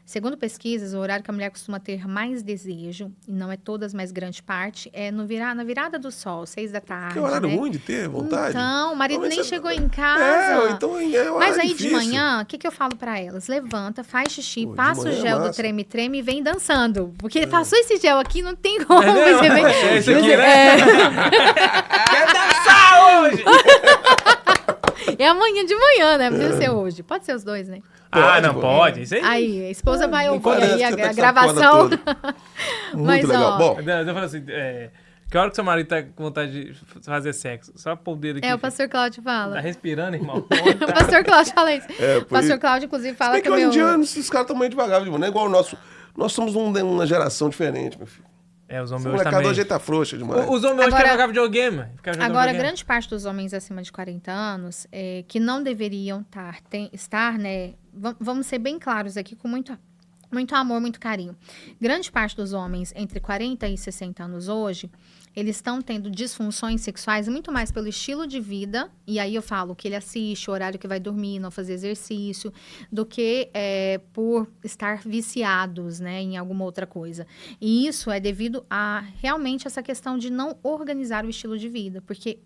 S2: Segundo pesquisas, o horário que a mulher costuma ter mais desejo, e não é todas, mas grande parte, é na virada do sol, 6 da tarde.
S1: Que horário
S2: né?
S1: ruim de ter vontade.
S2: Então, o marido
S1: Mas
S2: nem
S1: você-
S2: chegou em casa.
S1: Então é um
S2: Mas
S1: horário
S2: aí
S1: difícil.
S2: de manhã, o que eu falo pra elas? Levanta, faz xixi,
S1: Pô, de
S2: passa o
S1: manhã é
S2: gel do
S1: massa.
S2: treme-treme e vem dançando. Porque passou esse gel aqui, não tem como.
S3: É mesmo?
S2: você vem-
S3: É isso aqui, né? Quer dançar hoje?
S2: É amanhã de manhã, né? Precisa ser hoje. Pode ser os dois, né?
S3: Não pode. Isso aí.
S2: Aí, a esposa vai ouvir
S1: parece
S2: aí
S1: que
S2: a
S1: você tá com essa
S2: gravação.
S1: corda toda. Muito
S2: Mas,
S1: legal.
S2: ó,
S1: Bom,
S3: Eu falo assim, que hora que seu marido tá com vontade de fazer sexo? Só pôr o dedo aqui.
S2: o pastor Cláudio
S3: Tá
S2: fala.
S3: respirando, irmão?
S2: O pastor Cláudio fala isso. O
S1: por
S2: pastor
S1: isso.
S2: Cláudio, inclusive,
S1: se
S2: fala
S1: bem
S2: que
S1: que
S2: o
S1: hoje em
S2: meu...
S1: dia esses caras estão meio devagar, não é igual o nosso. Nós somos uma geração diferente, meu filho.
S3: Os
S1: Essa
S3: homens hoje
S1: molecada
S3: também.
S1: hoje tá frouxa demais.
S3: Os homens hoje
S2: Agora-
S3: querem jogar videogame. Ficar jogando
S2: Agora,
S3: videogame.
S2: grande parte dos homens acima de 40 anos que não deveriam estar, né? Vamos ser bem claros aqui, com muito amor, muito carinho. Grande parte dos homens entre 40 e 60 anos hoje, eles estão tendo disfunções sexuais muito mais pelo estilo de vida, e aí eu falo o que ele assiste, o horário que vai dormir, não fazer exercício, do que por estar viciados, né, em alguma outra coisa. E isso é devido a realmente essa questão de não organizar o estilo de vida, porque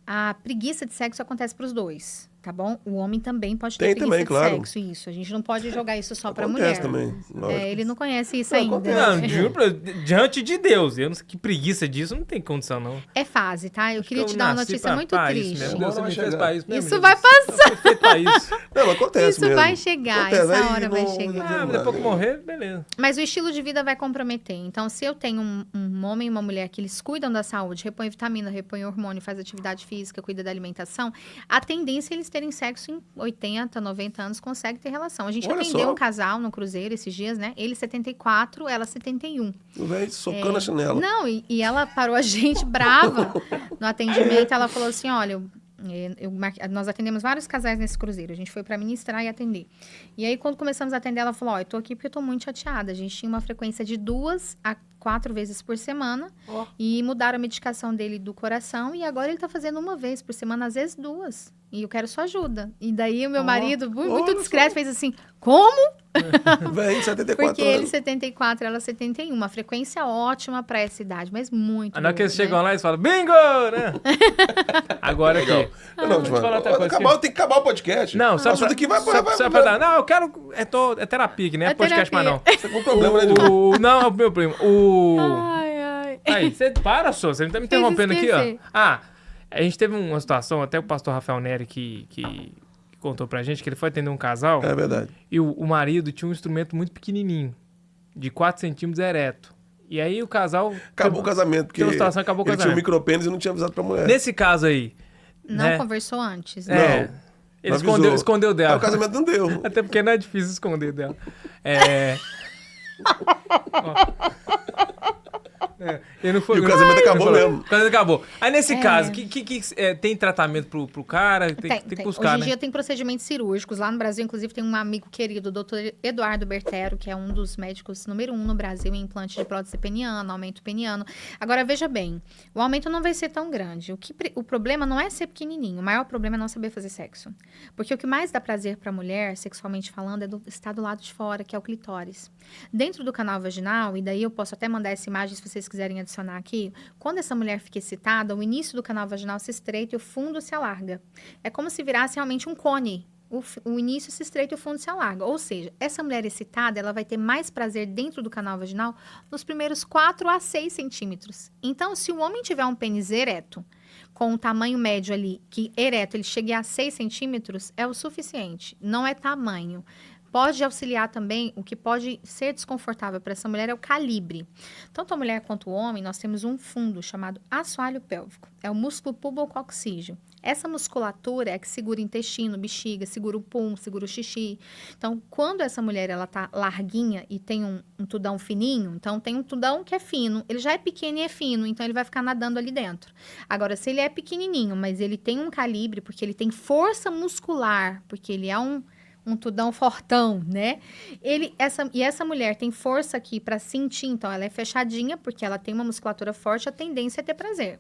S2: a preguiça de sexo acontece para os dois, tá bom? O homem também pode ter
S1: Tem
S2: preguiça
S1: também,
S2: de
S1: claro.
S2: sexo, isso. A gente não pode jogar isso só para
S1: Acontece
S2: mulher.
S1: também, lógico.
S2: Ele não conhece isso
S1: Não,
S2: ainda.
S1: acontece.
S3: Não, juro, diante de Deus. Eu não sei que preguiça disso, não tem condição, não.
S2: É fase, tá? Eu queria
S3: Acho
S2: te
S3: que
S2: dar uma
S3: nasci
S2: notícia
S3: pra-
S2: muito
S3: pra isso
S2: triste.
S3: mesmo.
S1: Uma
S3: Deus
S1: hora
S3: me
S1: vai
S3: fez
S1: chegar.
S3: pra isso mesmo.
S2: Isso vai
S3: passar. Eu fui feito pra isso.
S1: Não, acontece
S2: Isso
S1: mesmo.
S2: vai chegar,
S1: Acontece,
S2: essa
S1: aí
S2: hora vai
S1: não-
S2: chegar.
S3: Depois que morrer, beleza.
S2: Mas o estilo de vida vai comprometer. Então, se eu tenho um homem e uma mulher que eles cuidam da saúde, repõe vitamina, repõe hormônio, faz atividade física, cuida da alimentação, a tendência é eles terem sexo em 80, 90 anos, conseguem ter relação. A gente
S1: Olha
S2: atendeu
S1: só.
S2: um casal no cruzeiro esses dias, né? Ele 74, ela 71.
S1: O velho socando a chinela.
S2: Não, e ela parou a gente brava no atendimento. Ela falou assim, olha, nós atendemos vários casais nesse cruzeiro. A gente foi para ministrar e atender. E aí, quando começamos a atender, ela falou, eu tô aqui porque eu tô muito chateada. A gente tinha uma frequência de 2 a 4 vezes por semana.
S3: Ó.
S2: E mudaram a medicação dele do coração. E agora ele tá fazendo 1 vez por semana, às vezes 2. E eu quero sua ajuda. E daí o meu marido, muito
S1: olha
S2: discreto, fez assim, como?
S1: Velho, 74
S2: Porque ele
S1: anos.
S2: 74, ela 71. Uma frequência ótima para essa idade, mas muito
S3: Aí na hora que eles
S2: boa, né?
S3: chegam lá, eles falam, bingo, né? Agora
S1: Legal.
S3: aqui.
S1: Não,
S3: te falar outra coisa
S1: tem que acabar o podcast.
S3: Não,
S1: o
S3: só
S1: assunto
S3: pra,
S1: aqui vai...
S3: só pra dar. Não, eu quero... É terapia, que nem é
S2: É
S3: podcast mais não.
S2: terapia.
S1: Você tá com problema, né, Edmundo?
S3: Não, é o meu primo.
S2: Ai, ai.
S3: Aí, você para, só. Você não tá me interrompendo aqui,
S2: esquecer.
S3: ó. A gente teve uma situação, até o pastor Rafael Neri que contou pra gente, que ele foi atender um casal
S1: É verdade.
S3: e o marido tinha um instrumento muito pequenininho, de 4 centímetros ereto. E aí o casal...
S1: Acabou o casamento, porque
S3: Tem uma situação, acabou o
S1: ele tinha
S3: casamento.
S1: um micropênis e não tinha avisado pra mulher.
S3: Nesse caso aí...
S2: Não
S3: né?
S2: conversou antes,
S3: É,
S2: né?
S3: ele
S1: não avisou.
S3: escondeu
S1: Aí
S3: dela.
S1: o casamento não deu.
S3: Até porque não é difícil esconder dela. Ele não foi,
S1: E o casamento
S3: ele
S1: acabou
S3: falou,
S1: mesmo.
S3: O casamento acabou. Aí nesse caso, tem tratamento pro cara? Tem que buscar,
S2: Hoje em
S3: né?
S2: dia tem procedimentos cirúrgicos. Lá no Brasil, inclusive, tem um amigo querido, o Dr. Eduardo Bertero, que é um dos médicos número 1 no Brasil em implante de prótese peniana, aumento peniano. Agora, veja bem, o aumento não vai ser tão grande. O problema não é ser pequenininho, o maior problema é não saber fazer sexo. Porque o que mais dá prazer pra mulher, sexualmente falando, está do lado de fora, que é o clitóris. Dentro do canal vaginal, e daí eu posso até mandar essa imagem se vocês quiserem adicionar aqui, quando essa mulher fica excitada, o início do canal vaginal se estreita e o fundo se alarga. É como se virasse realmente um cone. O início se estreita e o fundo se alarga. Ou seja, essa mulher excitada, ela vai ter mais prazer dentro do canal vaginal nos primeiros 4 a 6 centímetros. Então, se o homem tiver um pênis ereto, com um tamanho médio ali, que ereto ele chegue a 6 centímetros, é o suficiente. Não é tamanho. Pode auxiliar também, o que pode ser desconfortável para essa mulher é o calibre. Tanto a mulher quanto o homem, nós temos um fundo chamado assoalho pélvico. É o músculo pubococcígeo. Essa musculatura é que segura o intestino, bexiga, segura o pum, segura o xixi. Então, quando essa mulher ela tá larguinha e tem um tudão fininho, então tem um tudão que é fino, ele já é pequeno e é fino, então ele vai ficar nadando ali dentro. Agora, se ele é pequenininho, mas ele tem um calibre, porque ele tem força muscular, porque ele é um tudão fortão, né? Essa mulher tem força aqui para sentir, então ela é fechadinha, porque ela tem uma musculatura forte, a tendência é ter prazer.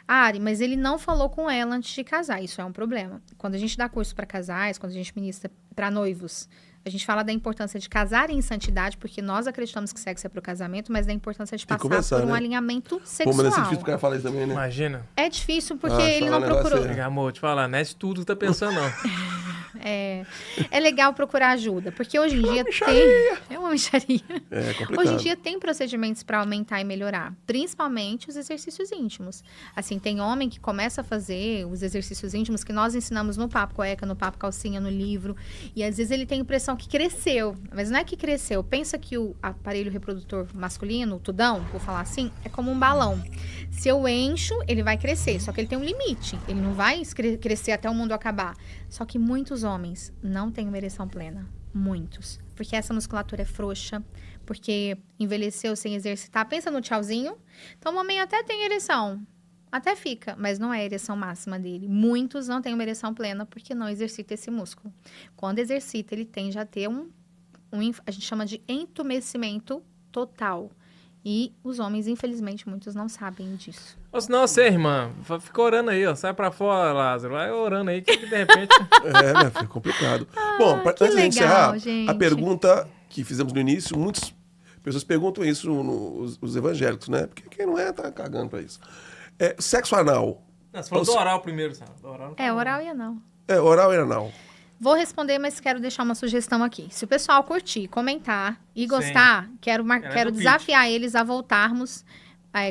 S2: Ari, mas ele não falou com ela antes de casar, isso é um problema. Quando a gente dá curso para casais, quando a gente ministra para noivos, a gente fala da importância de casar em santidade, porque nós acreditamos que sexo é para o casamento, mas da importância de passar por um alinhamento sexual.
S1: Pô, mas é difícil o cara falar isso também, né?
S3: Imagina.
S2: É difícil porque ele não procurou.
S3: Amor, te falar, não é de tudo que tá pensando, não.
S2: É legal procurar ajuda, porque hoje em dia é uma mixaria.
S1: É complicado.
S2: Hoje em dia tem procedimentos para aumentar e melhorar, principalmente os exercícios íntimos. Assim, tem homem que começa a fazer os exercícios íntimos que nós ensinamos no Papo Cueca, no Papo Calcinha, no livro, e às vezes ele tem a impressão que cresceu, mas não é que cresceu. Pensa que o aparelho reprodutor masculino, o tudão, vou falar assim, é como um balão. Se eu encho, ele vai crescer, só que ele tem um limite. Ele não vai crescer até o mundo acabar. Só que muitos homens não têm uma ereção plena. Muitos. Porque essa musculatura é frouxa, porque envelheceu sem exercitar. Pensa no tchauzinho. Então, o homem até tem ereção. Até fica, mas não é a ereção máxima dele. Muitos não têm uma ereção plena porque não exercita esse músculo. Quando exercita, ele tende a ter a gente chama de entumecimento total. E os homens, infelizmente, muitos não sabem disso.
S3: Ou senão você, irmã, fica orando aí, ó. Sai pra fora, Lázaro. Vai orando aí, que de repente...
S1: Minha filha, é complicado. Bom, antes de
S2: legal,
S1: encerrar,
S2: gente.
S1: a pergunta que fizemos no início, muitas pessoas perguntam isso os evangélicos, né? Porque quem não é, tá cagando pra isso. Sexo anal.
S3: Não, você falou do oral primeiro, sabe? Do oral não tá bom.
S2: Oral e anal.
S1: Oral e anal.
S2: Vou responder, mas quero deixar uma sugestão aqui. Se o pessoal curtir, comentar e gostar, quero desafiar eles a voltarmos,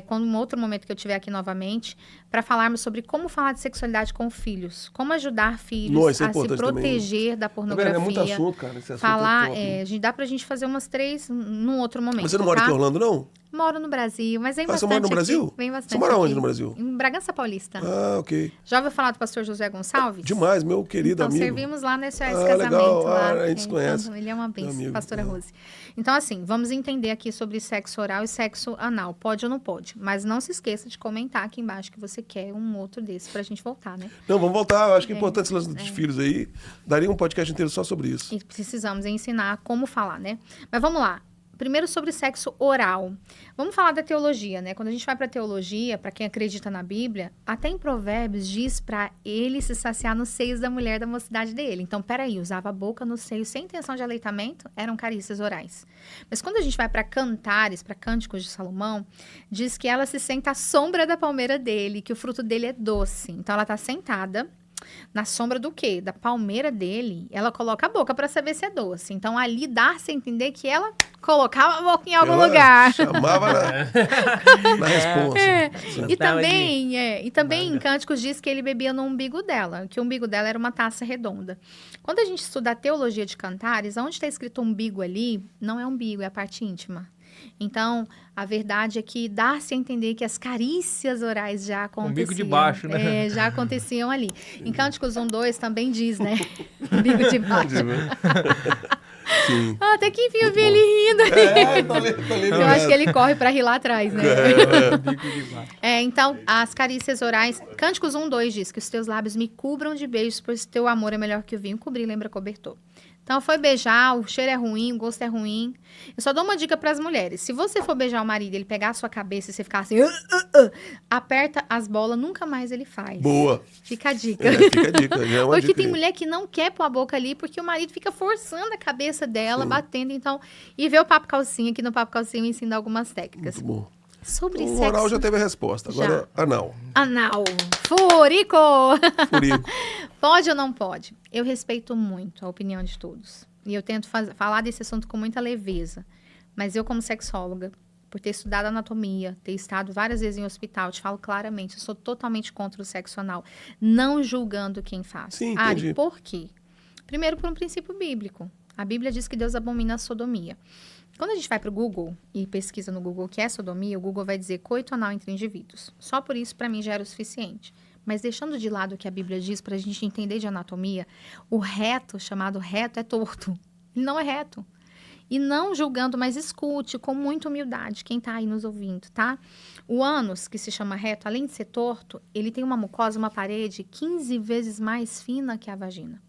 S2: quando um outro momento que eu tiver aqui novamente, para falarmos sobre como falar de sexualidade com filhos, como ajudar filhos a se proteger da pornografia.
S1: É muito assunto, cara. Esse assunto
S2: falar,
S1: é top,
S2: dá pra gente fazer umas 3 num outro momento.
S1: Mas você não mora aqui em Orlando, não?
S2: Moro no Brasil, mas vem bastante.
S1: Você mora no Brasil?
S2: Aqui, vem bastante.
S1: Você mora onde
S2: aqui.
S1: no Brasil?
S2: Em Bragança Paulista.
S1: Ah, ok.
S2: Já ouviu falar do pastor José Gonçalves?
S1: Demais, meu querido
S2: então,
S1: amigo.
S2: Servimos lá no SOS
S1: legal.
S2: Casamento. Lá,
S1: a gente se conhece.
S2: Então, ele é uma bênção,
S1: amigo.
S2: pastora Rose. Então, assim, vamos entender aqui sobre sexo oral e sexo anal. Pode ou não pode? Mas não se esqueça de comentar aqui embaixo que você quer um outro desse pra gente voltar, né?
S1: Não, vamos voltar. Eu acho que é importante esse lance dos filhos aí. Daria um podcast inteiro só sobre isso.
S2: E precisamos ensinar como falar, né? Mas vamos lá. Primeiro sobre sexo oral. Vamos falar da teologia, né? Quando a gente vai para teologia, para quem acredita na Bíblia, até em Provérbios diz para ele se saciar nos seios da mulher da mocidade dele. Então, peraí, usava a boca no seio sem intenção de aleitamento, eram carícias orais. Mas quando a gente vai para Cantares, para Cânticos de Salomão, diz que ela se senta à sombra da palmeira dele, que o fruto dele é doce. Então, ela está sentada na sombra do quê? Da palmeira dele. Ela coloca a boca para saber se é doce. Então, ali dá-se a entender que ela colocava a boca em algum lugar.
S1: Chamava na resposta.
S2: E também em Cânticos diz que ele bebia no umbigo dela, que o umbigo dela era uma taça redonda. Quando a gente estuda a teologia de Cantares, onde está escrito umbigo ali, não é umbigo, é a parte íntima. Então, a verdade é que dá-se a entender que as carícias orais já aconteciam.
S3: Umbigo de baixo, né?
S2: Já aconteciam ali. Em Cânticos 1:2 também diz, né? Umbigo de baixo.
S1: Sim.
S2: Até que enfim eu vi ele rindo ali.
S1: Tô lendo.
S2: Eu acho que ele corre para rir lá atrás, né?
S3: Umbigo de baixo.
S2: Então, as carícias orais... Cânticos 1:2 diz que os teus lábios me cubram de beijos, pois teu amor é melhor que o vinho. Cobrir lembra cobertor. Então, foi beijar, o cheiro é ruim, o gosto é ruim. Eu só dou uma dica para as mulheres. Se você for beijar o marido, ele pegar a sua cabeça e você ficar assim... aperta as bolas, nunca mais ele faz.
S1: Boa.
S2: Fica a dica.
S1: Fica a dica. Já é uma
S2: Porque
S1: dica
S2: tem
S1: aí.
S2: mulher que não quer pôr a boca ali, porque o marido fica forçando a cabeça dela, batendo. Então, e vê o Papo Calcinha, aqui no Papo Calcinha eu ensino algumas técnicas.
S1: Muito bom.
S2: Sobre
S1: O
S2: sexo...
S1: oral já teve a resposta. Agora, anal.
S2: Anal. Furico!
S1: Furico.
S2: Pode ou não pode? Eu respeito muito a opinião de todos. E eu tento falar desse assunto com muita leveza. Mas eu, como sexóloga, por ter estudado anatomia, ter estado várias vezes em hospital, te falo claramente, eu sou totalmente contra o sexo anal. Não julgando quem faz.
S1: Sim, entendi.
S2: Ari, por quê? Primeiro, por um princípio bíblico. A Bíblia diz que Deus abomina a sodomia. Quando a gente vai para o Google e pesquisa no Google o que é sodomia, o Google vai dizer coito anal entre indivíduos. Só por isso, para mim, já era o suficiente. Mas deixando de lado o que a Bíblia diz para a gente entender de anatomia, o reto, chamado reto, é torto. Ele não é reto. E não julgando, mas escute com muita humildade quem está aí nos ouvindo, tá? O ânus, que se chama reto, além de ser torto, ele tem uma mucosa, uma parede 15 vezes mais fina que a vagina.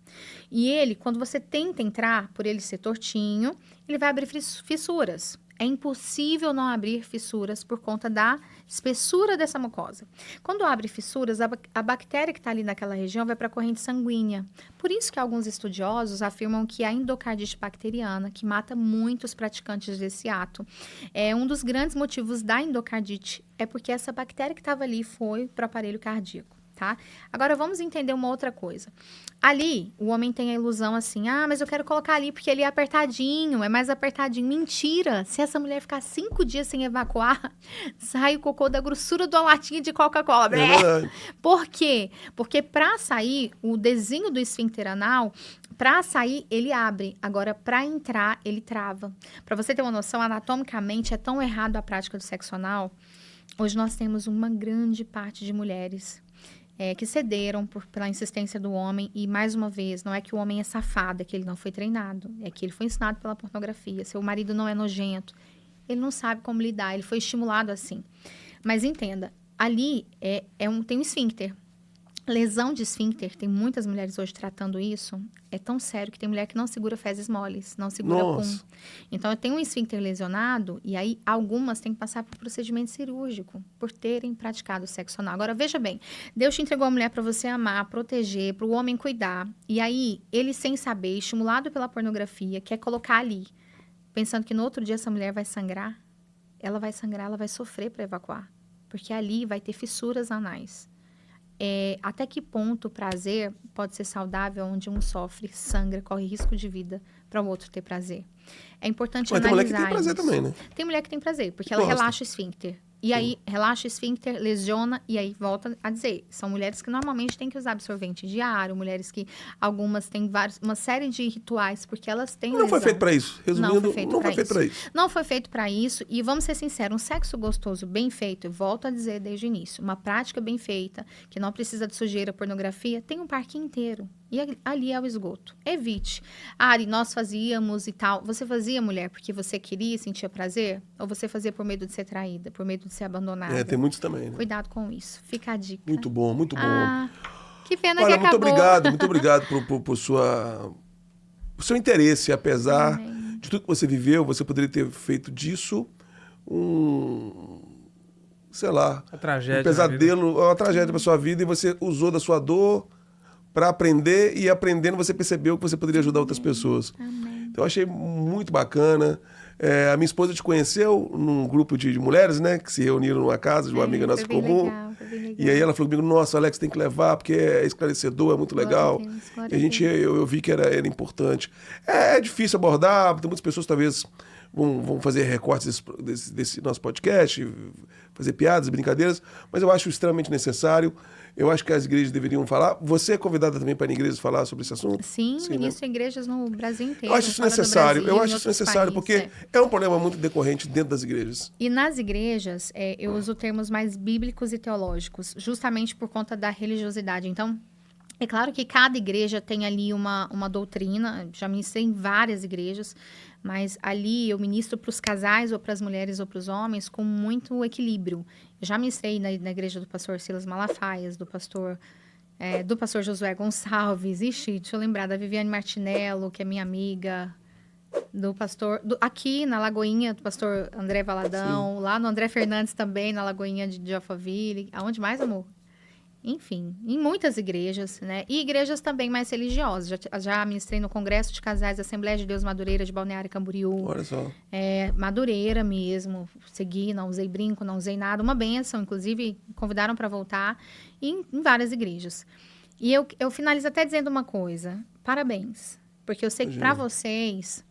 S2: E ele, quando você tenta entrar, por ele ser tortinho, ele vai abrir fissuras. É impossível não abrir fissuras por conta da espessura dessa mucosa. Quando abre fissuras, a bactéria que está ali naquela região vai para a corrente sanguínea. Por isso que alguns estudiosos afirmam que a endocardite bacteriana, que mata muitos praticantes desse ato, é um dos grandes motivos da endocardite, é porque essa bactéria que estava ali foi para o aparelho cardíaco. Tá? Agora, vamos entender uma outra coisa. Ali, o homem tem a ilusão assim, mas eu quero colocar ali porque ele é apertadinho, é mais apertadinho. Mentira! Se essa mulher ficar 5 dias sem evacuar, sai o cocô da grossura de uma latinha de Coca-Cola. Por quê? Porque para sair, o desenho do esfíncter anal, para sair, ele abre. Agora, para entrar, ele trava. Para você ter uma noção, anatomicamente, é tão errado a prática do sexo anal. Hoje nós temos uma grande parte de mulheres que cederam pela insistência do homem. E, mais uma vez, não é que o homem é safado, é que ele não foi treinado. É que ele foi ensinado pela pornografia. Seu marido não é nojento. Ele não sabe como lidar, ele foi estimulado assim. Mas entenda, ali tem um esfíncter. Lesão de esfíncter, tem muitas mulheres hoje tratando isso, é tão sério que tem mulher que não segura fezes moles, não segura pum. Então, eu tenho um esfíncter lesionado e aí algumas têm que passar por procedimento cirúrgico por terem praticado sexo anal. Agora, veja bem, Deus te entregou a mulher para você amar, proteger, para o homem cuidar. E aí, ele sem saber, estimulado pela pornografia, quer colocar ali, pensando que no outro dia essa mulher vai sangrar. Ela vai sangrar, ela vai sofrer para evacuar, porque ali vai ter fissuras anais. Até que ponto o prazer pode ser saudável onde um sofre, sangra, corre risco de vida para o outro ter prazer. É importante analisar.
S1: Mas tem mulher que tem prazer também, né?
S2: Tem mulher que tem prazer, porque ela relaxa o esfíncter. E aí, relaxa o esfíncter, lesiona, e aí volta a dizer. São mulheres que normalmente têm que usar absorvente diário, mulheres que algumas têm uma série de rituais, porque elas têm
S1: Não foi feito para isso. Resumindo, não foi feito para isso.
S2: Não foi feito para isso, e vamos ser sinceros, um sexo gostoso, bem feito, eu volto a dizer desde o início, uma prática bem feita, que não precisa de sujeira, pornografia, tem um parque inteiro. E ali é o esgoto. Evite. Ari, nós fazíamos e tal. Você fazia, mulher, porque você queria e sentia prazer? Ou você fazia por medo de ser traída, por medo de ser abandonada?
S1: Tem muitos também, né?
S2: Cuidado com isso. Fica a dica.
S1: Muito bom, muito bom.
S2: Que pena
S1: Olha,
S2: que acabou.
S1: muito obrigado por seu interesse. Apesar de tudo que você viveu, você poderia ter feito disso sei lá,
S3: tragédia,
S1: um pesadelo, uma tragédia para sua vida, e você usou da sua dor para aprender, e aprendendo você percebeu que você poderia ajudar outras pessoas.
S2: Amém.
S1: Então eu achei muito bacana. A minha esposa te conheceu num grupo de mulheres, né, que se reuniram numa casa de uma amiga nossa comum.
S2: Legal.
S1: E aí ela falou comigo, nossa, Alex, tem que levar, porque é esclarecedor, é muito legal. E eu vi que era importante. É difícil abordar, tem muitas pessoas talvez vão fazer recortes desse nosso podcast, fazer piadas, brincadeiras, mas eu acho extremamente necessário. Eu acho que as igrejas deveriam falar. Você é convidada também para a igreja falar sobre esse assunto?
S2: Sim,
S1: né?
S2: ministro em igrejas no Brasil inteiro.
S1: Eu acho isso necessário. Eu acho isso necessário, porque é um problema muito decorrente dentro das igrejas.
S2: E nas igrejas, eu uso termos mais bíblicos e teológicos, justamente por conta da religiosidade. Então, é claro que cada igreja tem ali uma doutrina, já ministrei em várias igrejas, mas ali eu ministro para os casais, ou para as mulheres, ou para os homens, com muito equilíbrio. Eu já ministrei na igreja do pastor Silas Malafaias, do pastor Josué Gonçalves, deixa eu lembrar, da Viviane Martinello, que é minha amiga, do pastor, aqui na Lagoinha, do pastor André Valadão, sim. Lá no André Fernandes também, na Lagoinha de Alphaville. Aonde mais, amor? Enfim, em muitas igrejas, né? E igrejas também mais religiosas. Já ministrei no Congresso de Casais da Assembleia de Deus Madureira de Balneário Camboriú.
S1: Olha só.
S2: Madureira mesmo. Segui, não usei brinco, não usei nada. Uma bênção, inclusive, convidaram para voltar. E em várias igrejas. E eu finalizo até dizendo uma coisa. Parabéns. Porque eu sei que para vocês,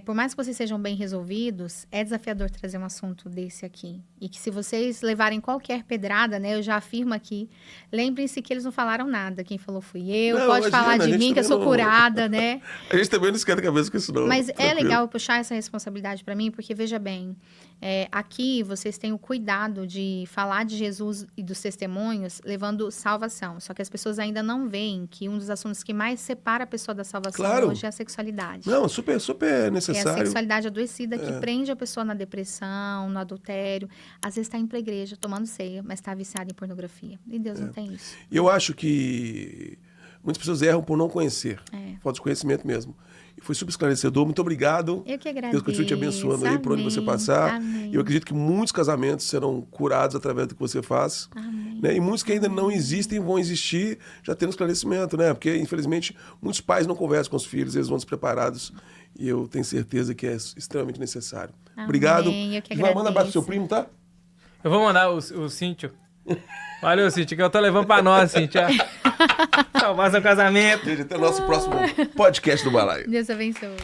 S2: por mais que vocês sejam bem resolvidos, é desafiador trazer um assunto desse aqui. E que se vocês levarem qualquer pedrada, né, eu já afirmo aqui, lembrem-se que eles não falaram nada. Quem falou fui eu, não, pode falar de mim, que eu sou curada, né?
S1: A gente também não esquenta a cabeça com isso, não.
S2: Mas é legal puxar essa responsabilidade para mim, porque, veja bem, aqui vocês têm o cuidado de falar de Jesus e dos testemunhos, levando salvação. Só que as pessoas ainda não veem que um dos assuntos que mais separa a pessoa da salvação hoje é a sexualidade.
S1: Não, super necessário.
S2: É a sexualidade adoecida que prende a pessoa na depressão, no adultério. Às vezes está indo para a igreja tomando ceia, mas está viciada em pornografia. E Deus não tem isso.
S1: E eu acho que muitas pessoas erram por não conhecer. Falta de conhecimento mesmo. E foi super esclarecedor. Muito obrigado.
S2: Eu que agradeço.
S1: Deus continue te abençoando aí por onde você passar.
S2: Amém.
S1: Eu acredito que muitos casamentos serão curados através do que você faz.
S2: Amém.
S1: Né? E muitos que ainda não existem vão existir já tendo esclarecimento, né? Porque, infelizmente, muitos pais não conversam com os filhos, eles vão despreparados. E eu tenho certeza que é extremamente necessário.
S2: Amém.
S1: Obrigado.
S2: Eu que agradeço.
S1: Manda abraço pro seu primo, tá?
S3: Eu vou mandar o Cíntia. Valeu, Cíntia, que eu tô levando pra nós, Cíntia. Salvar seu casamento.
S1: Gente, até o nosso próximo podcast do Balaio.
S2: Deus abençoe.